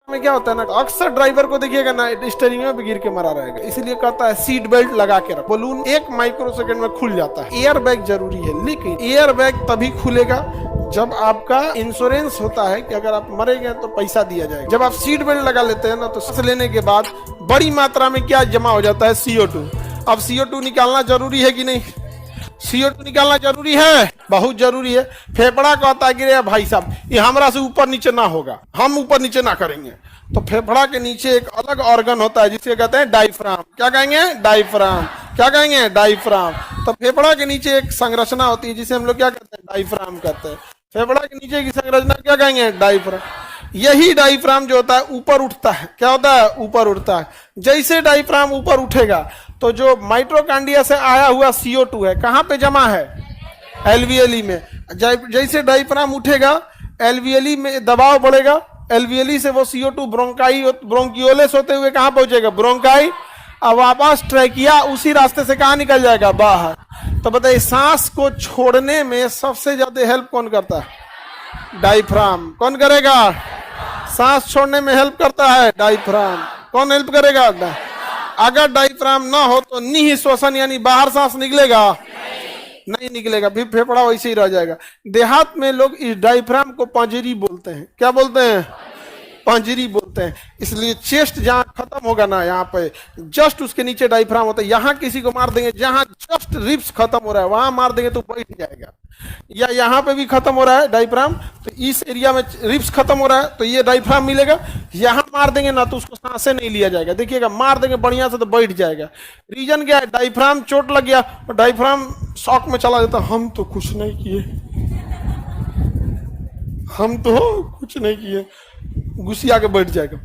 में क्या होता है ना, अक्सर ड्राइवर को देखिएगा ना स्टीयरिंग में भी गिर के मरा रहेगा, इसलिए कहता है सीट बेल्ट लगा के रखो। बलून 1 माइक्रोसेकंड में खुल जाता है। एयर बैग जरूरी है, लेकिन एयर बैग तभी खुलेगा जब आपका इंश्योरेंस होता है कि अगर आप मरेंगे तो पैसा दिया जाएगा। जब आप सीट बेल्ट लगा लेते हैं ना तो सांस लेने के बाद बड़ी मात्रा में क्या जमा हो जाता है, CO2। अब CO2 निकालना जरूरी है कि नहीं? CO2 निकालना जरूरी है, बहुत जरूरी है। फेफड़ा कहता है कि भाई साहब ये हमरा से ऊपर नीचे ना होगा, हम ऊपर नीचे ना करेंगे। तो फेफड़ा के नीचे एक अलग ऑर्गन होता है जिसे कहते हैं डायफ्राम। क्या कहेंगे? डायफ्राम। क्या कहेंगे? डायफ्राम। तो फेफड़ा के नीचे एक संरचना होती है जिसे हम लोग क्या कहते हैं? डायफ्राम कहते हैं। फेफड़ा के नीचे की संरचना क्या कहेंगे? डायफ्राम। यही डायफ्राम जो होता है ऊपर उठता है। क्या होता है? ऊपर उठता है। जैसे डायफ्राम ऊपर उठेगा तो जो माइटोकॉन्ड्रिया से आया हुआ CO2 है कहाँ पे जमा है? एल्वियली में। जैसे डायफ्राम उठेगा एल्वियली में दबाव बढ़ेगा, एल्वियली से वो CO2 ब्रोंकियोलेस होते हुए कहाँ पहुंचेगा? ब्रोंकाई। अब वापस ट्रैकिया उसी रास्ते से कहाँ निकल जाएगा? बाहर। तो बताइए सांस को छोड़ने में सबसे ज्यादा हेल्प कौन करता है? डायफ्राम। कौन करेगा? सांस छोड़ने में हेल्प करता है डायफ्राम। कौन हेल्प करेगा? अगर डायफ्राम ना हो तो निःश्वसन यानी बाहर सांस निकलेगा? नहीं निकलेगा, फिर फेफड़ा वैसे ही रह जाएगा। देहात में लोग इस डायफ्राम को पंजरी बोलते हैं। क्या बोलते हैं? पंजरी बोलते हैं। इसलिए चेस्ट जहां खत्म होगा ना, यहाँ पे जस्ट उसके नीचे डायफ्राम होता है। यहाँ किसी को मार देंगे जहां जस्ट रिब्स खत्म हो रहा है वहां मार देंगे तो बैठ जाएगा। या यहाँ पे भी खत्म हो रहा है डायफ्राम, तो इस एरिया में रिब्स खत्म हो रहा है तो ये डायफ्राम मिलेगा। यहाँ मार देंगे ना तो उसको सांसें नहीं लिया जाएगा। देखिएगा मार देंगे बढ़िया से तो बैठ जाएगा। रीजन क्या है? डायफ्राम चोट लग गया और डायफ्राम शॉक में चला जाता, हम तो कुछ नहीं किए, हम तो कुछ नहीं किए, घुसिया के बैठ जाएगा।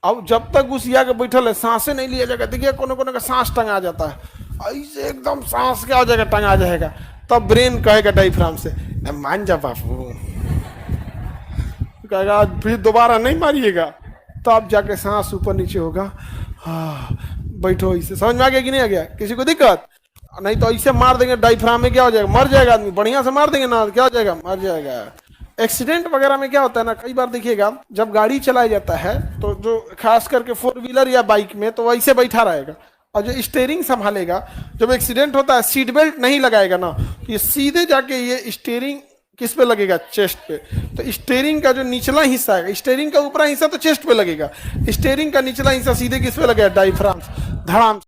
अब जब तक घुसिया के बैठल है सांसें नहीं लिया जाएगा। देखिए कोने कोने का सांस टंगा जाता है, ऐसे एकदम सांस क्या हो जाएगा? टंगा जाएगा। तब ब्रेन कहेगा डायफ्राम से मान जा बापू, कहेगा फिर दोबारा नहीं मारिएगा। तब जाके सांस ऊपर नीचे होगा। हाँ बैठो। इसे समझ में आ गया कि नहीं आ गया? किसी को दिक्कत? नहीं तो ऐसे मार देंगे डायफ्राम में क्या हो जाएगा? मर जाएगा आदमी। बढ़िया से मार देंगे ना क्या हो जाएगा? मर जाएगा। एक्सीडेंट वगैरह में क्या होता है ना, कई बार देखिएगा जब गाड़ी चलाया जाता है तो जो खास करके 4 व्हीलर या बाइक में तो वैसे बैठा रहेगा और जो स्टीयरिंग संभालेगा, जब एक्सीडेंट होता है सीट बेल्ट नहीं लगाएगा ना, ये सीधे जाके ये स्टीयरिंग किस पे लगेगा? चेस्ट पे। तो स्टीयरिंग का जो निचला हिस्सा है, स्टीयरिंग का ऊपरा हिस्सा तो चेस्ट पे लगेगा, स्टीयरिंग का निचला हिस्सा सीधे किस पे लगेगा? डायफ्राम। धड़ाम।